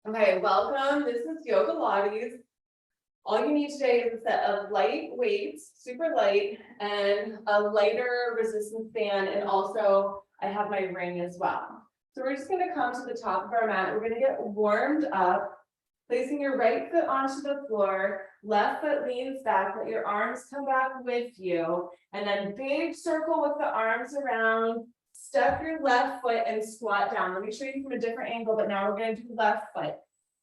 Okay, welcome. This is Yogalates. All you need today is a set of light weights, super light, and a lighter resistance band, and also I have my ring as well. So we're just gonna come to the top of our mat. We're gonna get warmed up, placing your right foot onto the floor, left foot leans back, let your arms come back with you, and then big circle with the arms around. Step your left foot and squat down. Let me show you from a different angle, but now we're going to do left foot.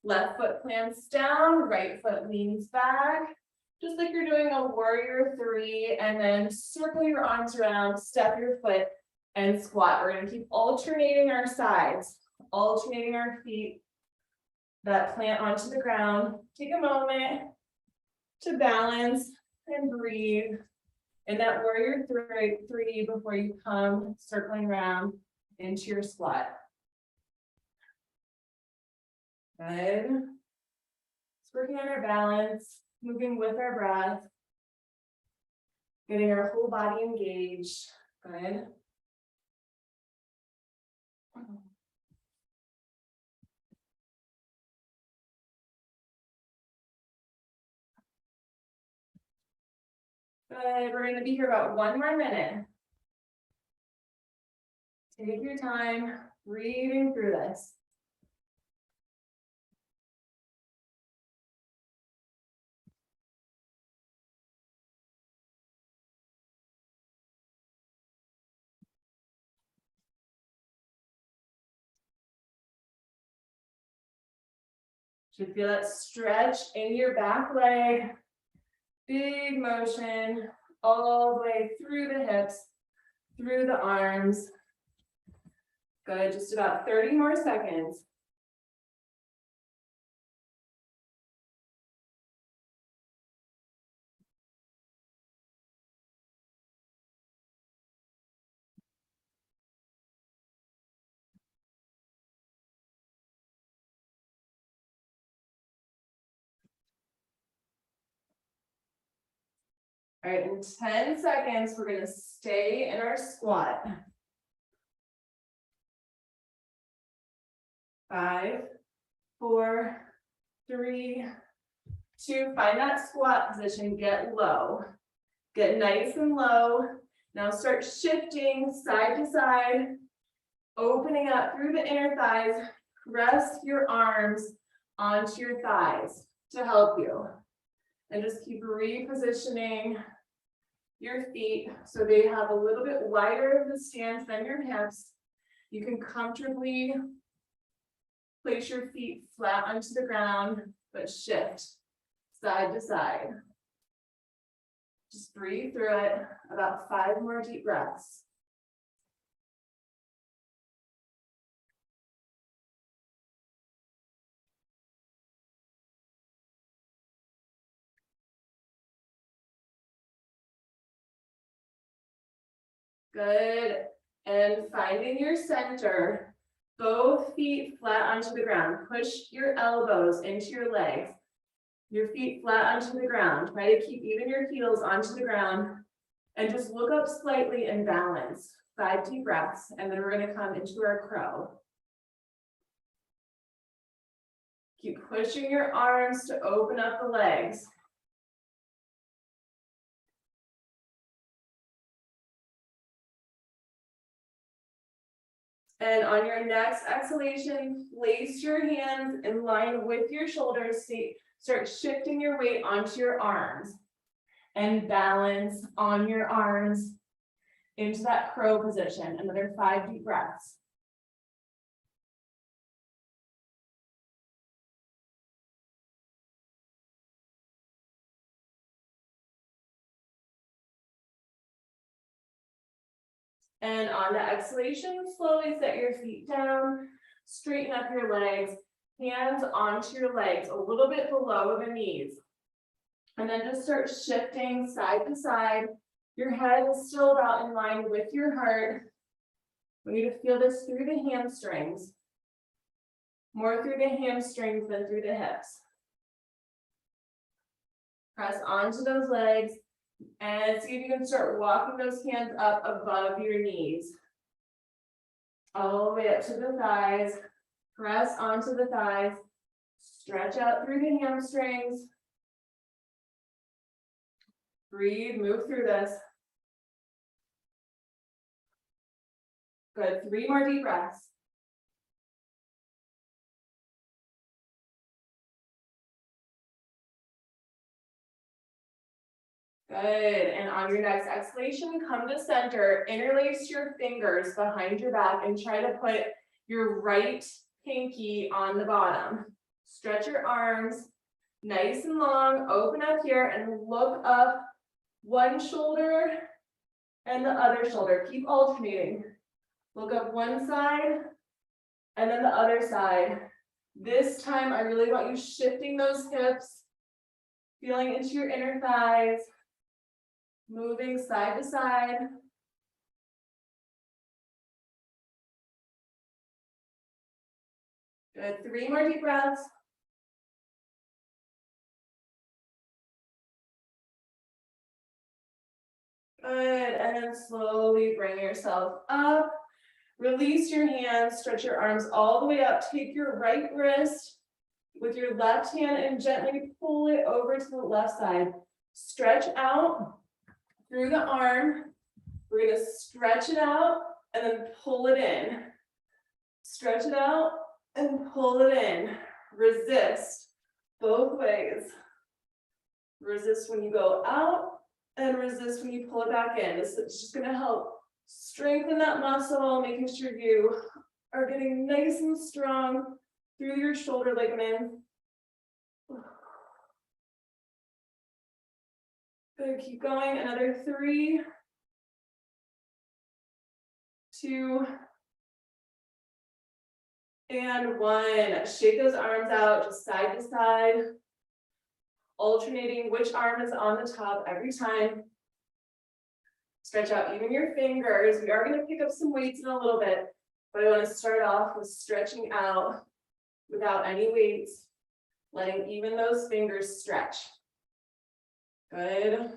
Left foot plants down, right foot leans back, just like you're doing a warrior three, and then circle your arms around, step your foot, and squat. We're going to keep alternating our sides, alternating our feet that plant onto the ground. Take a moment to balance and breathe. In that warrior three before you come circling around into your squat. Good. Just working on our balance, moving with our breath, getting our whole body engaged. Good. Good. We're going to be here about 1 more minute. Take your time, breathing through this. Should feel that stretch in your back leg. Big motion all the way through the hips, through the arms. Good, just about 30 more seconds. All right, in 10 seconds, we're going to stay in our squat. 5, 4, 3, 2. Find that squat position, get low. Get nice and low. Now start shifting side to side, opening up through the inner thighs. Press your arms onto your thighs to help you. And just keep repositioning your feet so they have a little bit wider of the stance than your hips. You can comfortably place your feet flat onto the ground, but shift side to side. Just breathe through it, about 5 more deep breaths. Good, and finding your center, both feet flat onto the ground. Push your elbows into your legs. Your feet flat onto the ground. Try to keep even your heels onto the ground. And just look up slightly and balance. 5 deep breaths, and then we're going to come into our crow. Keep pushing your arms to open up the legs. And on your next exhalation, place your hands in line with your shoulders. Start shifting your weight onto your arms and balance on your arms into that crow position. Another 5 deep breaths. And on the exhalation, slowly set your feet down, straighten up your legs, hands onto your legs, a little bit below the knees. And then just start shifting side to side. Your head is still about in line with your heart. We need to feel this through the hamstrings. More through the hamstrings than through the hips. Press onto those legs. And see if you can start walking those hands up above your knees. All the way up to the thighs. Press onto the thighs. Stretch out through the hamstrings. Breathe, move through this. Good, 3 more deep breaths. Good, and on your next exhalation, come to center, interlace your fingers behind your back and try to put your right pinky on the bottom. Stretch your arms nice and long, open up here and look up one shoulder and the other shoulder. Keep alternating. Look up one side and then the other side. This time, I really want you shifting those hips, feeling into your inner thighs, moving side to side. Good, 3 more deep breaths. Good, and then slowly bring yourself up. Release your hands, stretch your arms all the way up. Take your right wrist with your left hand and gently pull it over to the left side. Stretch out through the arm. We're gonna stretch it out and then pull it in. Stretch it out and pull it in. Resist both ways. Resist when you go out and resist when you pull it back in. This is just gonna help strengthen that muscle, making sure you are getting nice and strong through your shoulder ligament. Good, keep going, another 3, 2, and 1. Shake those arms out, just side to side, alternating which arm is on the top every time. Stretch out even your fingers. We are going to pick up some weights in a little bit, but I want to start off with stretching out without any weights, letting even those fingers stretch. Good.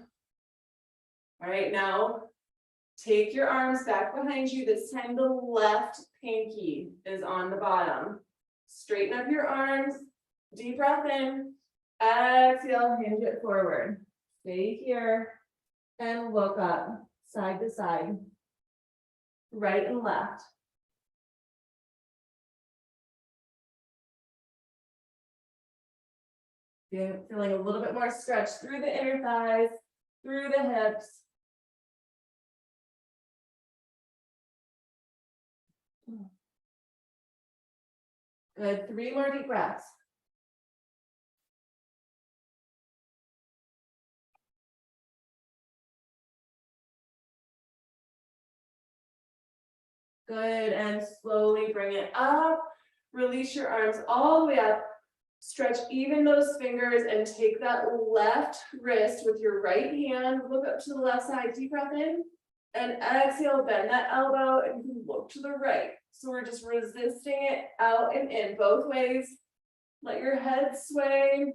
All right, now take your arms back behind you. This time the left pinky is on the bottom. Straighten up your arms, deep breath in, exhale, hinge it forward. Stay here and look up, side to side, right and left. Feeling a little bit more stretch through the inner thighs, through the hips. Good, 3 more deep breaths. Good, and slowly bring it up. Release your arms all the way up. Stretch even those fingers and take that left wrist with your right hand. Look up to the left side, deep breath in. And exhale, bend that elbow and you can look to the right. So we're just resisting it out and in both ways. Let your head sway.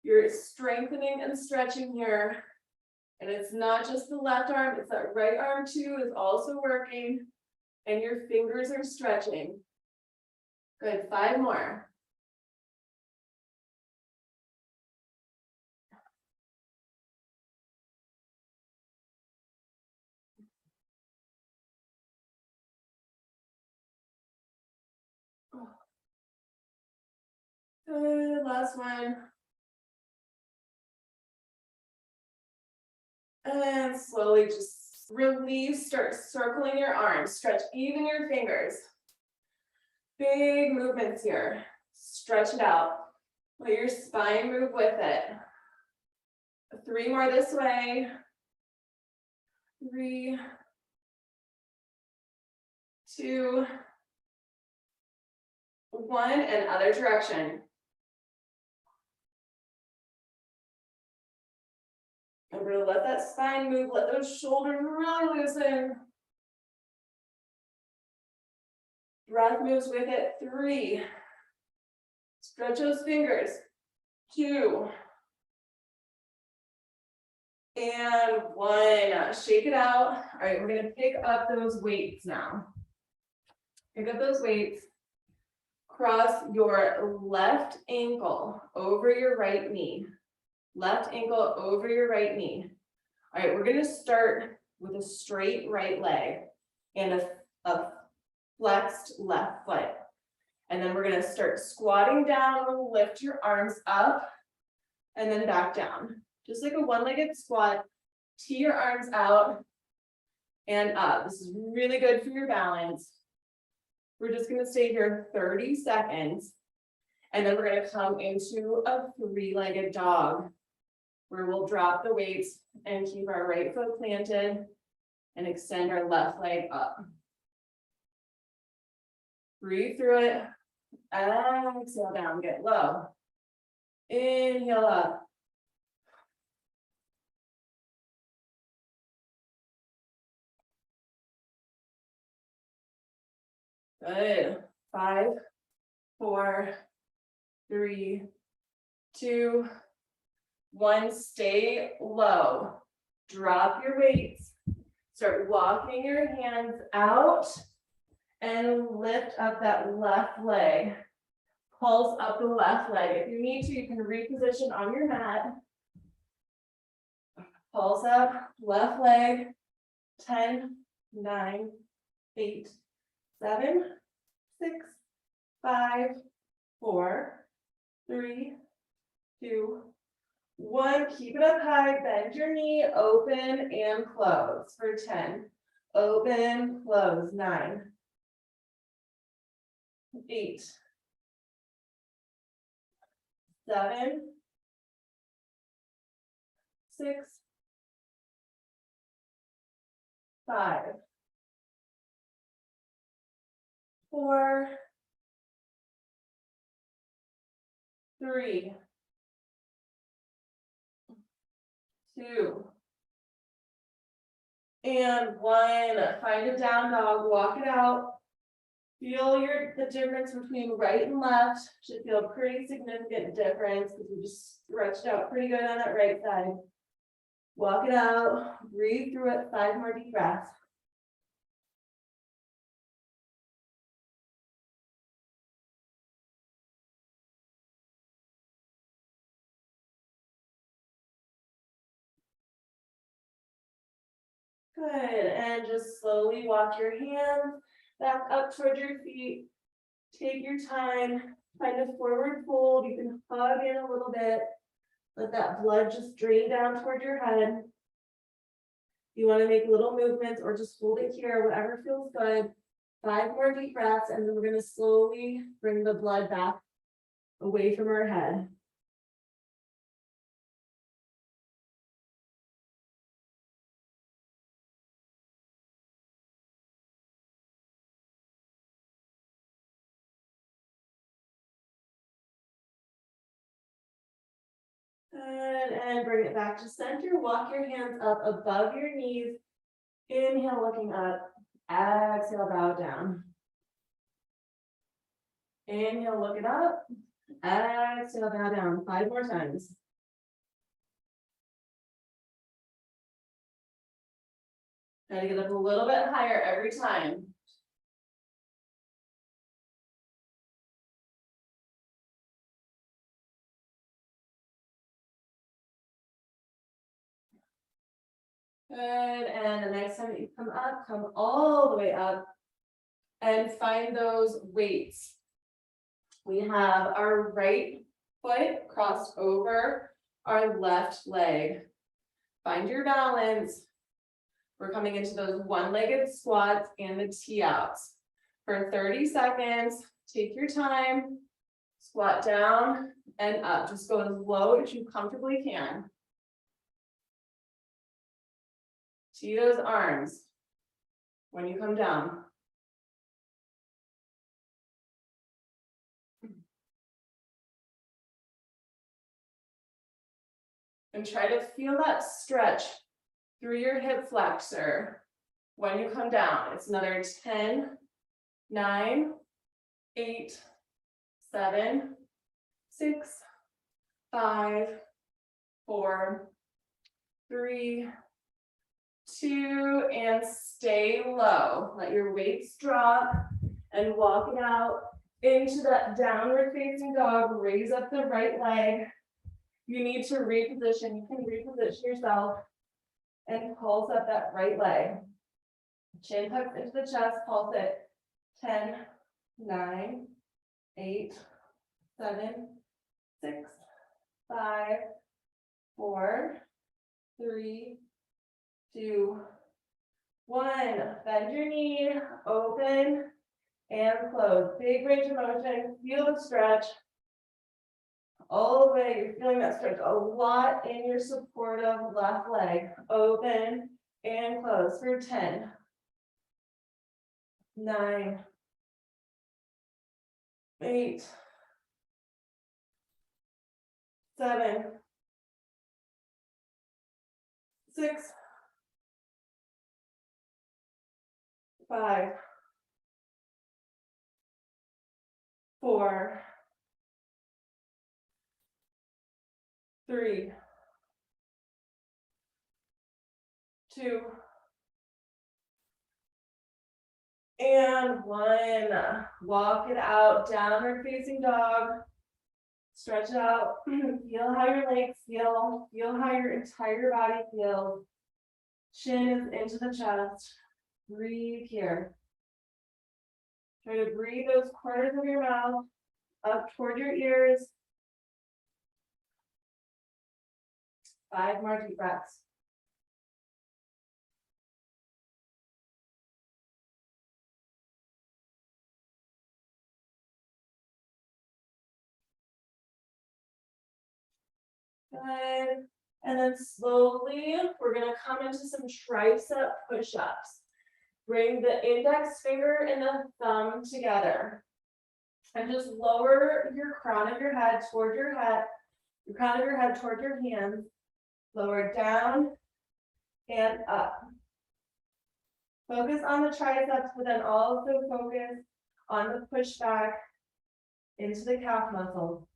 You're strengthening and stretching here. And it's not just the left arm, it's that right arm too is also working. And your fingers are stretching. Good, 5 more. Good, last one. And slowly just release, start circling your arms, stretch even your fingers. Big movements here. Stretch it out. Let your spine move with it. 3 more this way. 3, 2, 1, and other direction. And we're gonna let that spine move, let those shoulders really loosen. Breath moves with it. 3. Stretch those fingers. 2. And 1. Shake it out. All right, we're gonna pick up those weights now. Pick up those weights. cross your left ankle over your right knee. Left ankle over your right knee. All right, we're gonna start with a straight right leg and a flexed left foot. And then we're gonna start squatting down. We'll lift your arms up and then back down. Just like a one-legged squat, tee your arms out and up. This is really good for your balance. We're just gonna stay here 30 seconds. And then we're gonna come into a three-legged dog, where we'll drop the weights and keep our right foot planted and extend our left leg up. Breathe through it. Exhale down, get low. Inhale up. Good. 5, 4, 3, 2, 1. Stay low. Drop your weights. Start walking your hands out and lift up that left leg. Pulse up the left leg. If you need to, you can reposition on your mat. Pulse up, left leg. 10, 9, 8, 7, 6, 5, 4, 3, 2, 1. Keep it up high. Bend your knee, open and close for 10. Open, close. 9, 8, 7, 6, 5, 4, 3, 2, and 1. Find a down dog, walk it out. Feel the difference between right and left. Should feel a pretty significant difference because we just stretched out pretty good on that right side. Walk it out, breathe through it, 5 more deep breaths. Good, and just slowly walk your hands back up toward your feet. Take your time, find a forward fold. You can hug in a little bit. Let that blood just drain down toward your head. You want to make little movements or just hold it here, whatever feels good. 5 more deep breaths, and then we're going to slowly bring the blood back away from our head. Good, and bring it back to center. Walk your hands up above your knees. Inhale, looking up. Exhale, bow down. Inhale, look it up. Exhale, bow down. 5 more times. Try to get up a little bit higher every time. Good, and the next time that you come up, come all the way up and find those weights. We have our right foot crossed over our left leg. Find your balance. We're coming into those one-legged squats and the tee outs. For 30 seconds, take your time, squat down and up. Just go as low as you comfortably can. Tee those arms when you come down. And try to feel that stretch through your hip flexor when you come down. It's another 10, 9, 8, 7, 6, 5, 4, 3, 2, and stay low. Let your weights drop and walk it out into that downward facing dog, raise up the right leg. You need to reposition, you can reposition yourself and pulse up that right leg. Chin tucks into the chest, pulse it. 10, 9, 8, 7, 6, 5, 4, 3, 2, 1. Bend your knee, open and close. Big range of motion, feel the stretch. All the way, you're feeling that stretch a lot in your supportive left leg. Open and close for 10, 9, 8, 7, 6, 5, 4, 3, 2, and 1. Walk it out, downward facing dog. Stretch it out. Feel how your legs feel. Feel how your entire body feels. Chin is into the chest. Breathe here. Try to breathe those corners of your mouth up toward your ears. 5 more deep breaths. Good. And then slowly, we're going to come into some tricep push-ups. Bring the index finger and the thumb together. And just lower your crown of your head toward your head, your crown of your head toward your hands. Lower it down and up. Focus on the triceps, but then also focus on the pushback into the calf muscle.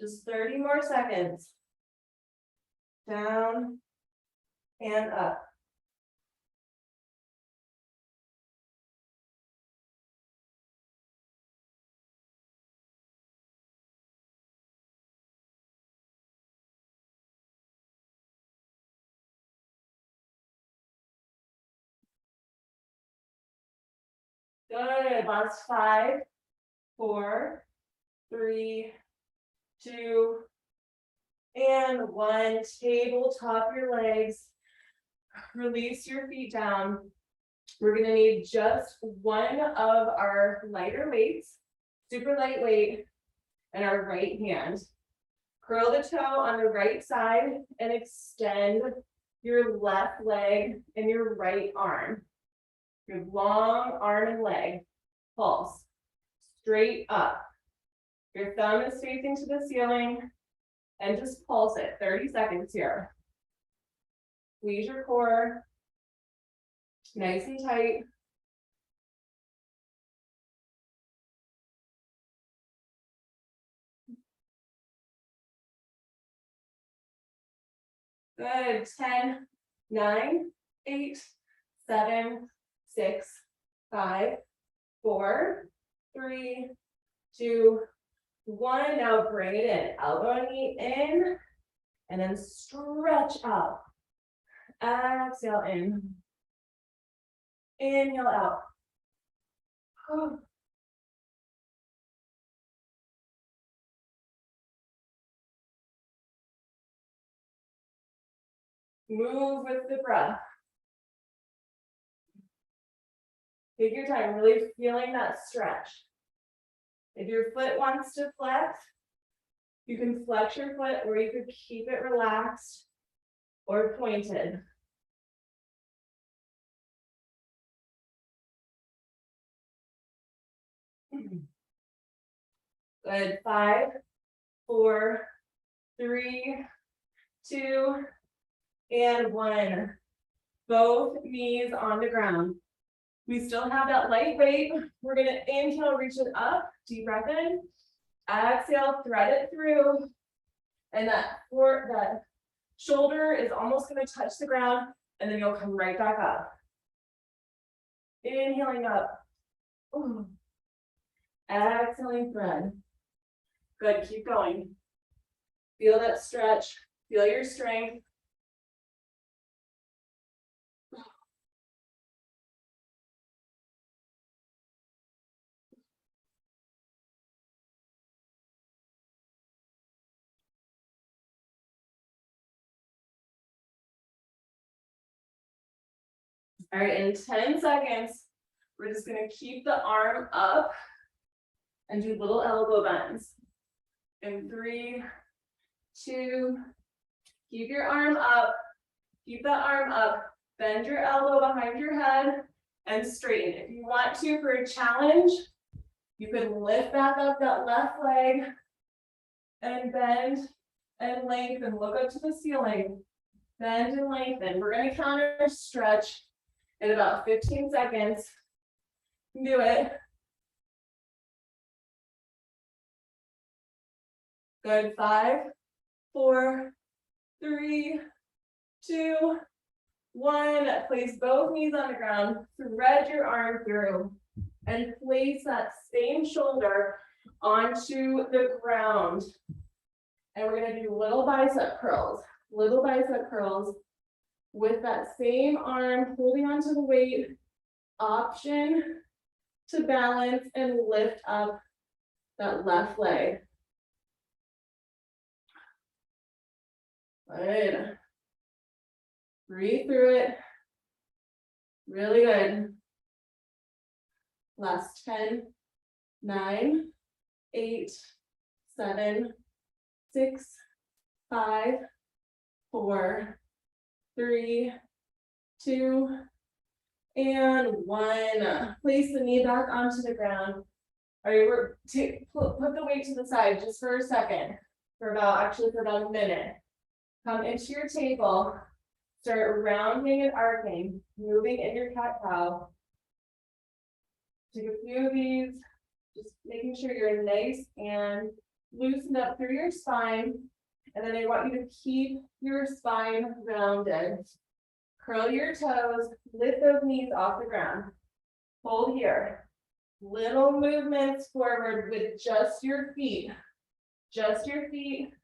Just 30 more seconds. Down and up. Good. Last 5, 4, 3, 2, and 1. Tabletop your legs. Release your feet down. We're going to need just one of our lighter weights, super lightweight, and our right hand. Curl the toe on the right side and extend your left leg and your right arm. Your long arm and leg. Pulse. Straight up. Your thumb is facing to the ceiling. And just pulse it. 30 seconds here. Squeeze your core. Nice and tight. Good. 10, 9, 8, 7, 6, 5, 4, 3, 2, 1. Now bring it in. Elbow and knee in. And then stretch up. Exhale in. Inhale out. Move with the breath. Take your time, really feeling that stretch. If your foot wants to flex, you can flex your foot, or you could keep it relaxed or pointed. Good. 5, 4, 3, 2, and 1. Both knees on the ground. We still have that light weight. We're going to inhale, reach it up. Deep breath in. Exhale, thread it through. And that shoulder is almost going to touch the ground. And then you'll come right back up. Inhaling up. Ooh. Exhaling thread. Good, keep going. Feel that stretch, feel your strength. All right, in 10 seconds, we're just gonna keep the arm up and do little elbow bends. In 3, 2, keep your arm up, keep that arm up, bend your elbow behind your head and straighten. If you want to, for a challenge, you could lift back up that left leg and bend and lengthen, look up to the ceiling, bend and lengthen. We're gonna counter stretch in about 15 seconds. Do it. Good, 5, 4, 3, 2, 1. Place both knees on the ground, thread your arm through, and place that same shoulder onto the ground. And we're gonna do little bicep curls with that same arm holding onto the weight, option to balance and lift up that left leg. Good. Breathe through it. Really good. Last 10, 9, 8, 7, 6, 5, 4, 3, 2, and 1. Place the knee back onto the ground. All right, put the weight to the side just for a second, for about a minute. Come into your table, start rounding and arcing, moving in your cat-cow. Take a few of these, just making sure you're nice and loosened up through your spine. And then I want you to keep your spine rounded. Curl your toes, lift those knees off the ground. Hold here. Little movements forward with just your feet. Just your feet.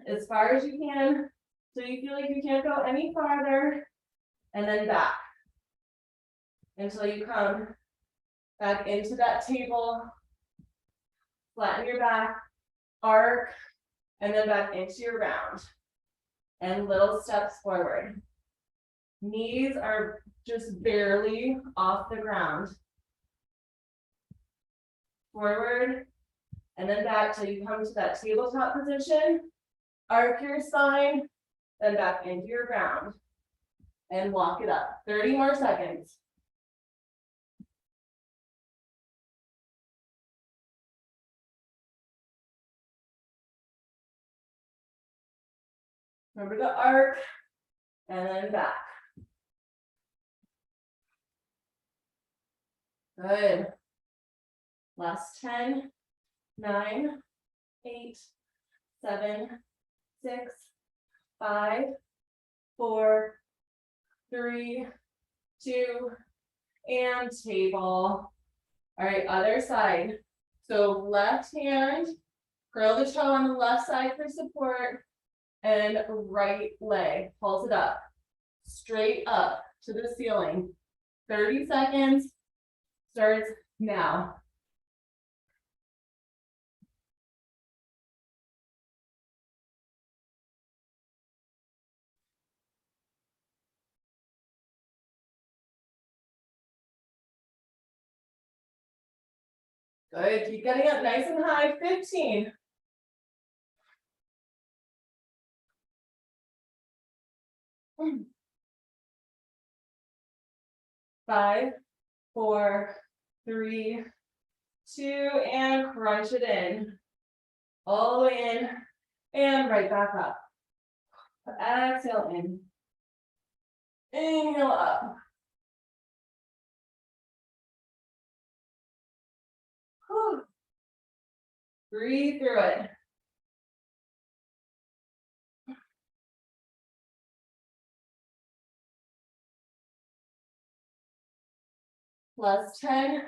As far as you can, so you feel like you can't go any farther, and then back until you come back into that table, flatten your back, arc, and then back into your round, and little steps forward. Knees are just barely off the ground. Forward, and then back till you come to that tabletop position. Arc your spine, then back into your ground. And walk it up. 30 more seconds. Remember to arc, and then back. Good. Last 10, 9, 8, 7, 6, 5, 4, 3, 2, and table. All right, other side. So left hand, curl the toe on the left side for support, and right leg, pulse it up, straight up to the ceiling. 30 seconds, starts now. Good, keep getting up nice and high, 15. Five, 4, 3, 2, and crunch it in. All the way in, and right back up. Exhale in. Inhale up. Whew. Breathe through it. Last 10,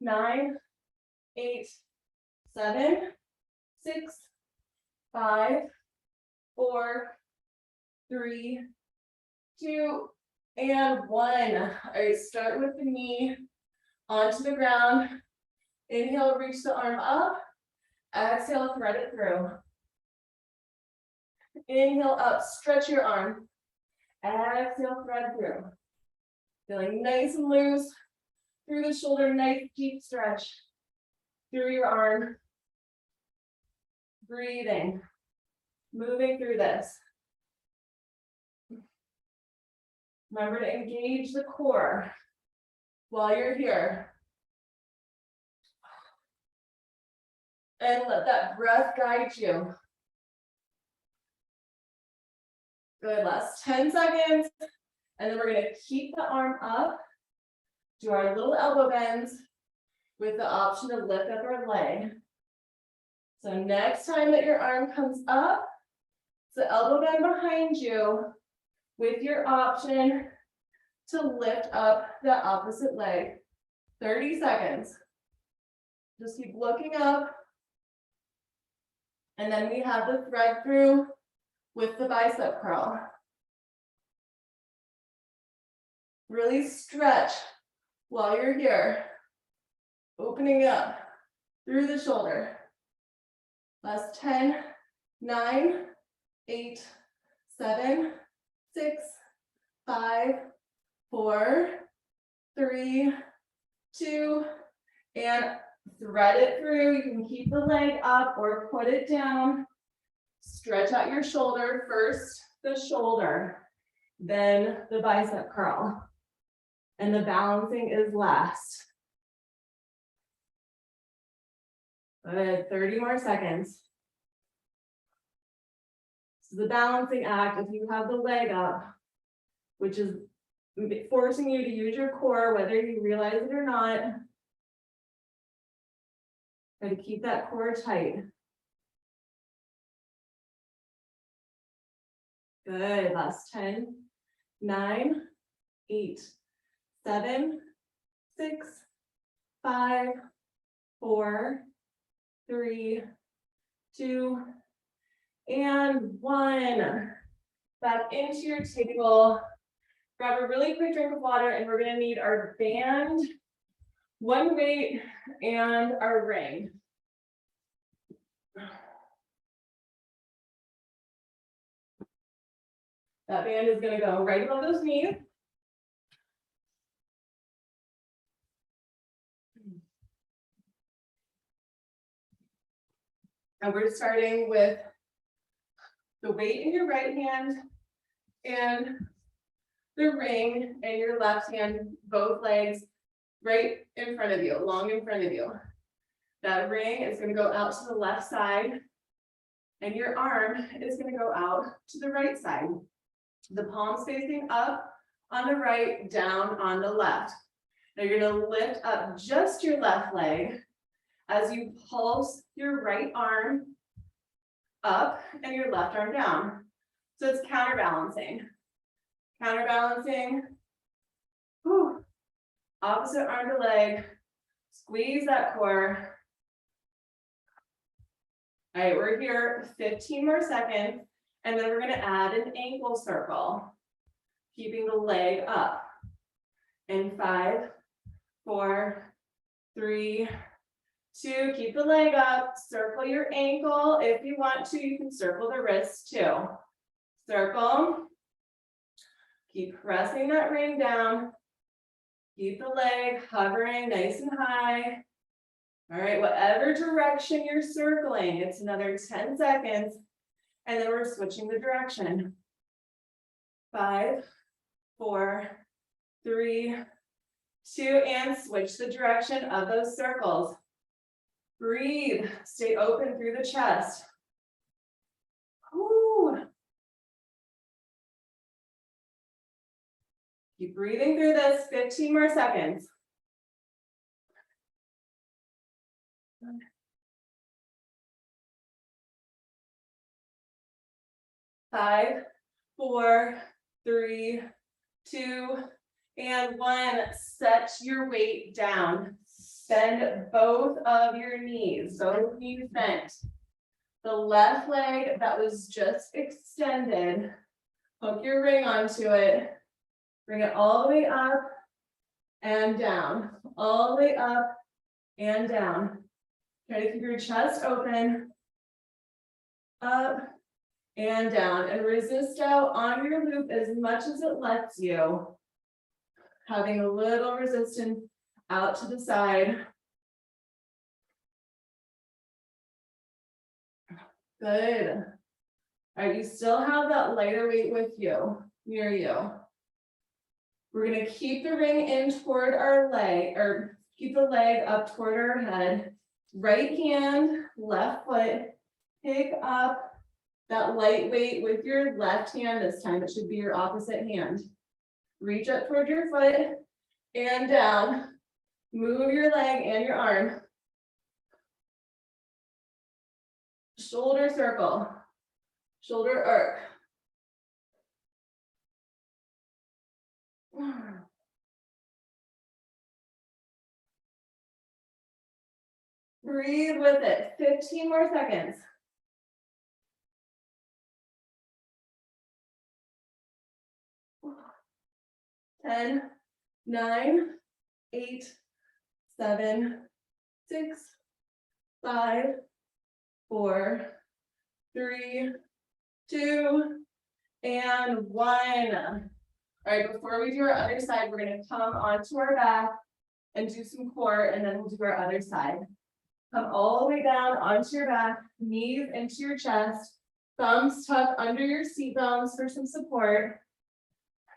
9, 8, 7, 6, 5, 4, 3, 2, and 1. All right, start with the knee onto the ground. Inhale, reach the arm up. Exhale, thread it through. Inhale up, stretch your arm. Exhale, thread through. Feeling nice and loose through the shoulder, nice deep stretch through your arm. Breathing, moving through this. Remember to engage the core while you're here. And let that breath guide you. Good, last 10 seconds. And then we're gonna keep the arm up, do our little elbow bends with the option to lift up our leg. So next time that your arm comes up, it's the elbow bend behind you with your option to lift up the opposite leg. 30 seconds. Just keep looking up. And then we have the thread through with the bicep curl. Really stretch while you're here. Opening up through the shoulder. Last 10, 9, 8, 7, 6, 5, 4, 3, 2, and thread it through. You can keep the leg up or put it down. Stretch out your shoulder. First the shoulder, then the bicep curl. And the balancing is last. Good, 30 more seconds. This is the balancing act. If you have the leg up, which is forcing you to use your core, whether you realize it or not. Try to keep that core tight. Good, last 10, 9, 8, 7, 6, 5, 4, 3, 2, and 1. Back into your table. Grab a really quick drink of water, and we're gonna need our band, one weight, and our ring. That band is gonna go right above those knees. And we're starting with the weight in your right hand and the ring in your left hand, both legs right in front of you, long in front of you. That ring is going to go out to the left side, and your arm is going to go out to the right side. The palms facing up on the right, down on the left. Now you're going to lift up just your left leg as you pulse your right arm up and your left arm down. So it's counterbalancing. Counterbalancing. Whew. Opposite arm to leg. Squeeze that core. All right, we're here 15 more seconds, and then we're going to add an ankle circle, keeping the leg up. In 5, 4, 3, 2, keep the leg up, circle your ankle. If you want to, you can circle the wrist too. Circle. Keep pressing that ring down. Keep the leg hovering nice and high. All right, whatever direction you're circling, it's another 10 seconds. And then we're switching the direction. 5, 4, 3, 2, and switch the direction of those circles. Breathe, stay open through the chest. Woo. Keep breathing through this, 15 more seconds. 5, 4, 3, 2, and 1. Set your weight down. Bend both of your knees, both knees bent. The left leg that was just extended, hook your ring onto it. Bring it all the way up and down, all the way up and down. Try to keep your chest open, up and down, and resist out on your loop as much as it lets you. Having a little resistance out to the side. Good. All right, you still have that lighter weight with you, near you. We're gonna keep the ring in toward our leg, or keep the leg up toward our head. Right hand, left foot, pick up that light weight with your left hand this time. It should be your opposite hand. Reach up toward your foot and down. Move your leg and your arm. Shoulder circle, shoulder arc. Breathe with it. 15 more seconds. Ten, 9, 8, 7, 6, 5, 4, 3, 2, and 1. All right, before we do our other side, we're going to come onto our back and do some core, and then we'll do our other side. Come all the way down onto your back, knees into your chest, thumbs tucked under your seat bones for some support.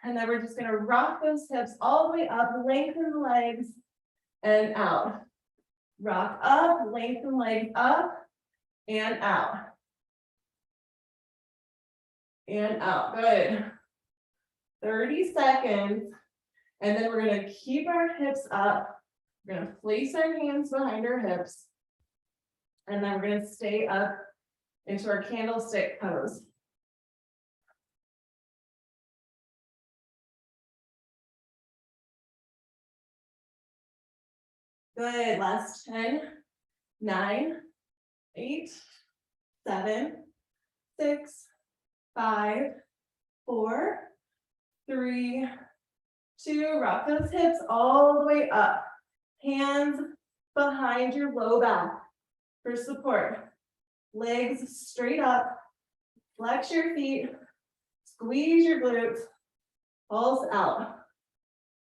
And then we're just going to rock those hips all the way up, lengthen the legs, and out. Rock up, lengthen legs up, and out. And out. Good. 30 seconds. And then we're going to keep our hips up. We're going to place our hands behind our hips. And then we're going to stay up into our candlestick pose. Good. Last 10, 9, 8, 7, 6, 5, 4, 3, 2. Rock those hips all the way up. Hands behind your low back for support. Legs straight up. Flex your feet. Squeeze your glutes. Pulse out.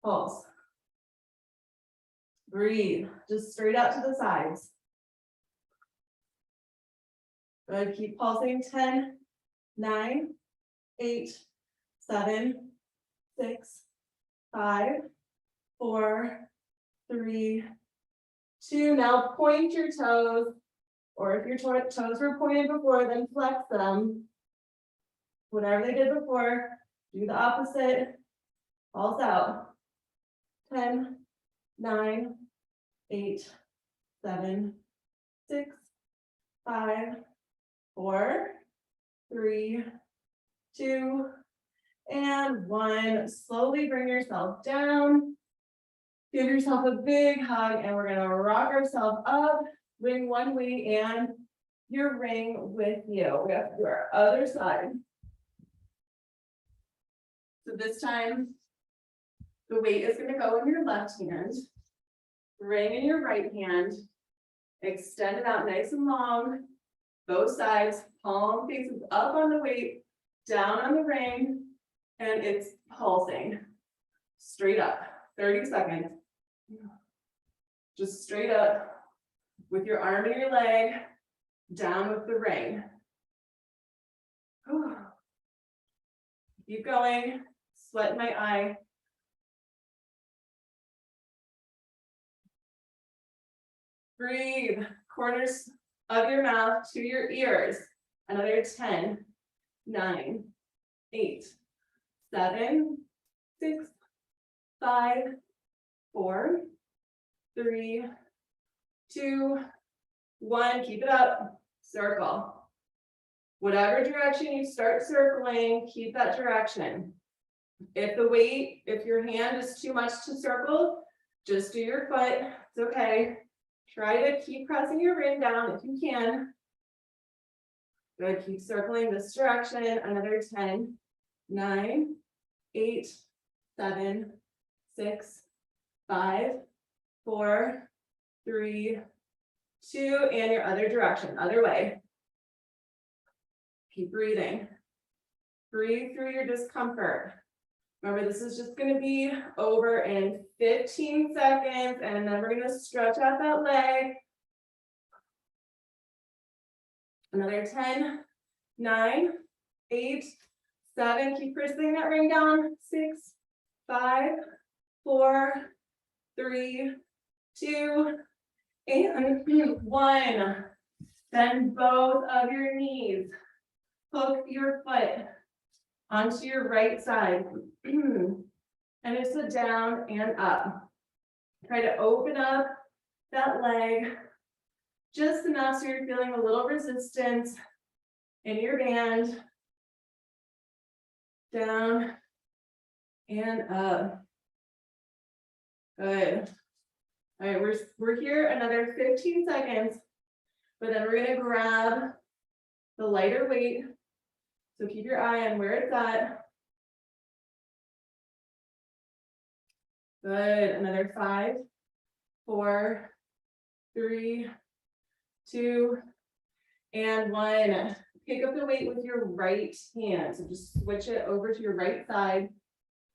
Pulse. Breathe. Just straight out to the sides. Good. Keep pulsing. 10, 9, 8, 7, 6, 5, 4, 3, 2. Now point your toes, or if your toes were pointed before, then flex them. Whatever they did before, do the opposite. Pulse out. 10, 9, 8, 7, 6, 5, 4, 3, 2, and 1. Slowly bring yourself down. Give yourself a big hug, and we're going to rock ourselves up. Bring one weight and your ring with you. We have to do our other side. So this time, the weight is going to go in your left hand, ring in your right hand, extend it out nice and long, both sides, palm faces up on the weight, down on the ring, and it's pulsing. Straight up, 30 seconds. Just straight up with your arm and your leg, down with the ring. Keep going, sweat in my eye. Breathe, corners of your mouth to your ears. Another 10, 9, 8, 7, 6, 5, 4, 3, 2, 1. Keep it up. Circle. Whatever direction you start circling, keep that direction. If your hand is too much to circle, just do your foot. It's okay. Try to keep pressing your ring down if you can. Good, keep circling this direction. Another 10, 9, 8, 7, 6, 5, 4, 3, 2, and your other direction, other way. Keep breathing. Breathe through your discomfort. Remember, this is just going to be over in 15 seconds, and then we're going to stretch out that leg. Another 10, 9, 8, 7, keep pressing that ring down. 6, 5, 4, 3, 2, and 1. Bend both of your knees. Hook your foot onto your right side. And it's a down and up. Try to open up that leg just enough so you're feeling a little resistance in your band. Down and up. Good. All right, we're here another 15 seconds, but then we're gonna grab the lighter weight. So keep your eye on where it's at. Good, another 5, 4, 3, 2, and 1. Pick up the weight with your right hand. So just switch it over to your right side.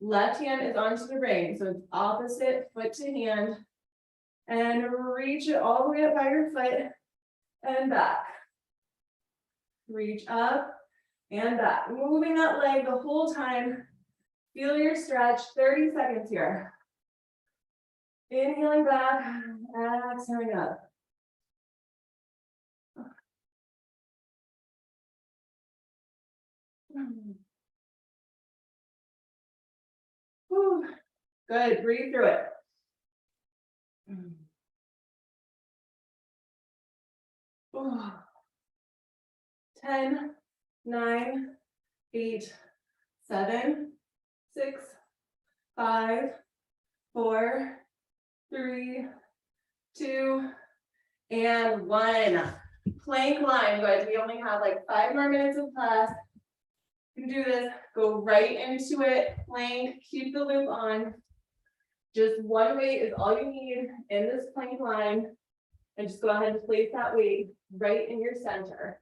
Left hand is onto the ring. So it's opposite foot to hand. And reach it all the way up by your foot and back. Reach up and back. Moving that leg the whole time. Feel your stretch. 30 seconds here. Inhaling back, exhaling up. Whew. Good, breathe through it. 10, 9, 8, 7, 6, 5, 4, 3, 2, and 1. Plank line, guys. We only have like 5 more minutes of class. You can do this. Go right into it. Plank. Keep the loop on. Just one weight is all you need in this plank line. And just go ahead and place that weight right in your center.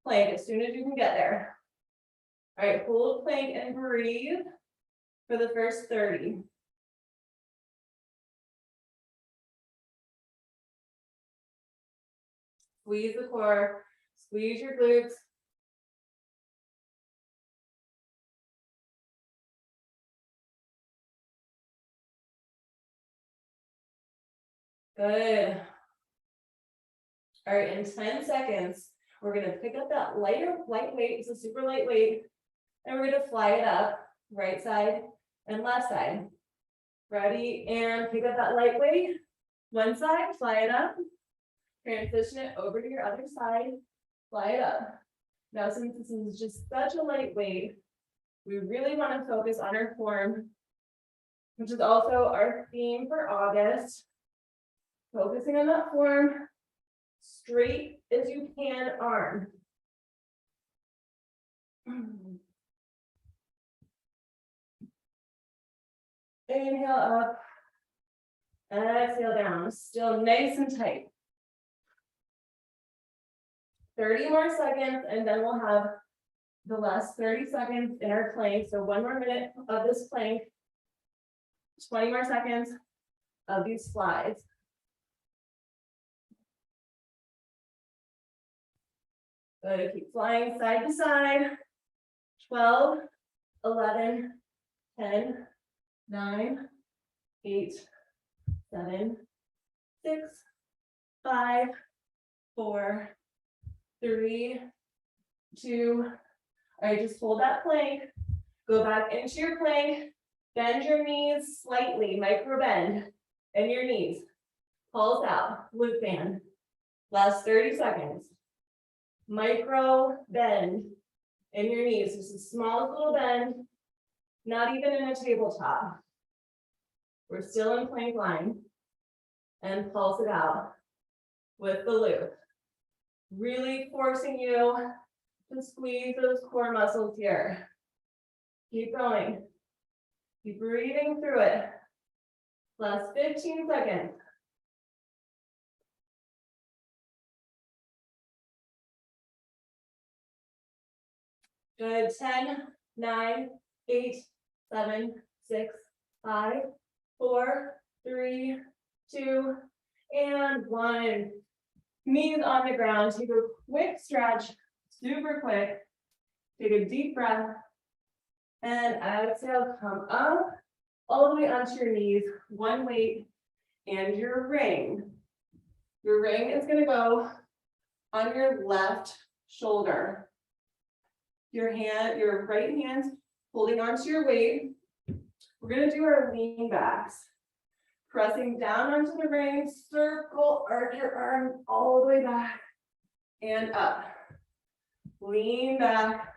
Plank as soon as you can get there. All right, hold plank and breathe for the first 30. Squeeze the core, squeeze your glutes. Good. All right, in 10 seconds, we're gonna pick up that light weight, it's a super light weight, and we're gonna fly it up, right side and left side. Ready, and pick up that light weight, one side, fly it up, transition it over to your other side, fly it up. Now, since this is just such a light weight, we really want to focus on our form, which is also our theme for August. Focusing on that form, straight as you can arm. Inhale up, exhale down, still nice and tight. 30 more seconds, and then we'll have the last 30 seconds in our plank. So 1 more minute of this plank, 20 more seconds of these slides. Good, keep flying side to side. 12, 11, 10, 9, 8, 7, 6, 5, 4, 3, 2. All right, just hold that plank. Go back into your plank. Bend your knees slightly, micro bend in your knees. Pulse out, loop band. Last 30 seconds. Micro bend in your knees. Just the smallest little bend. Not even in a tabletop. We're still in plank line. And pulse it out with the loop. Really forcing you to squeeze those core muscles here. Keep going. Keep breathing through it. Last 15 seconds. Good. 10, 9, 8, 7, 6, 5, 4, 3, 2, and 1. Knees on the ground. Take a quick stretch, super quick. Take a deep breath. And exhale, come up, all the way onto your knees, one weight, and your ring. Your ring is gonna go on your left shoulder. Your right hand holding onto your weight. We're gonna do our lean backs. Pressing down onto the ring, circle, arc your arm all the way back and up. Lean back,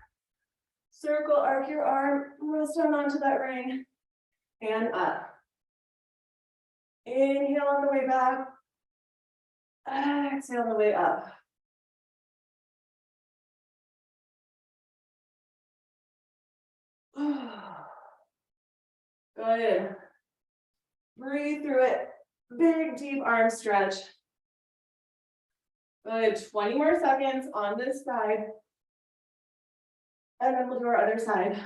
circle, arc your arm, rest down onto that ring and up. Inhale on the way back, exhale on the way up. Good. Breathe through it. Big, deep arm stretch. Good. 20 more seconds on this side. And then we'll do our other side.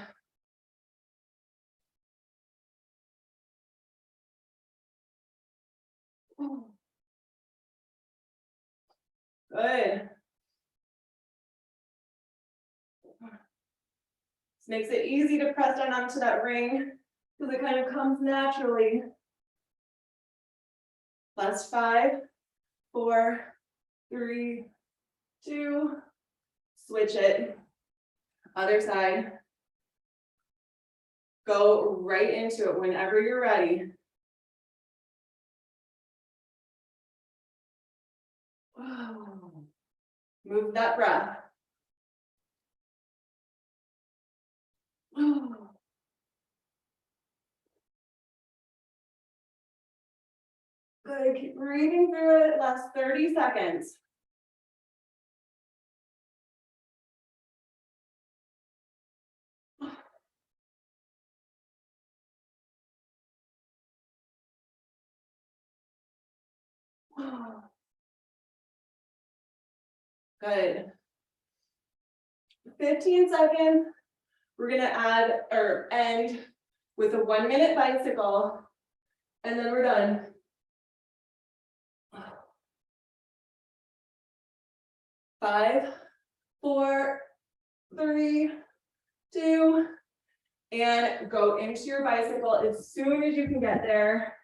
Good. This makes it easy to press down onto that ring because it kind of comes naturally. Last 5, 4, 3, 2, switch it. Other side. Go right into it whenever you're ready. Move that breath. Good, keep breathing through it, last 30 seconds. Good. 15 seconds. We're gonna add or end with a 1-minute bicycle, and then we're done. 5, 4, 3, 2, and go into your bicycle as soon as you can get there.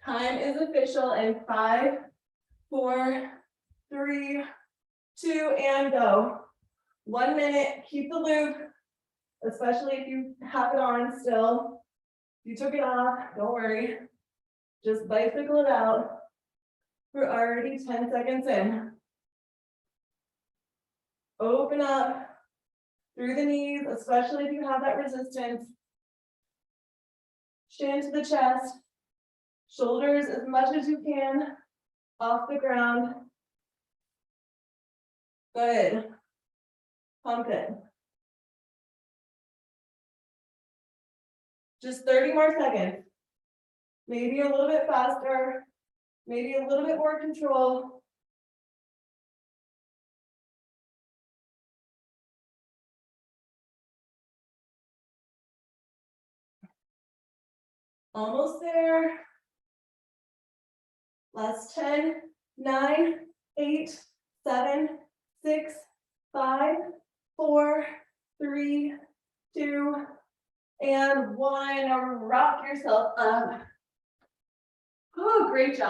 Time is official in 5, 4, 3, 2, and go. 1 minute, keep the loop, especially if you have it on still. If you took it off, don't worry. Just bicycle it out. We're already 10 seconds in. Open up through the knees, especially if you have that resistance. Chin to the chest, shoulders as much as you can off the ground. Good. Pump it. Just 30 more seconds. Maybe a little bit faster, maybe a little bit more control. Almost there. Last 10, 9, 8, 7, 6, 5, 4, 3, 2, and 1. Rock yourself up. Oh, great job.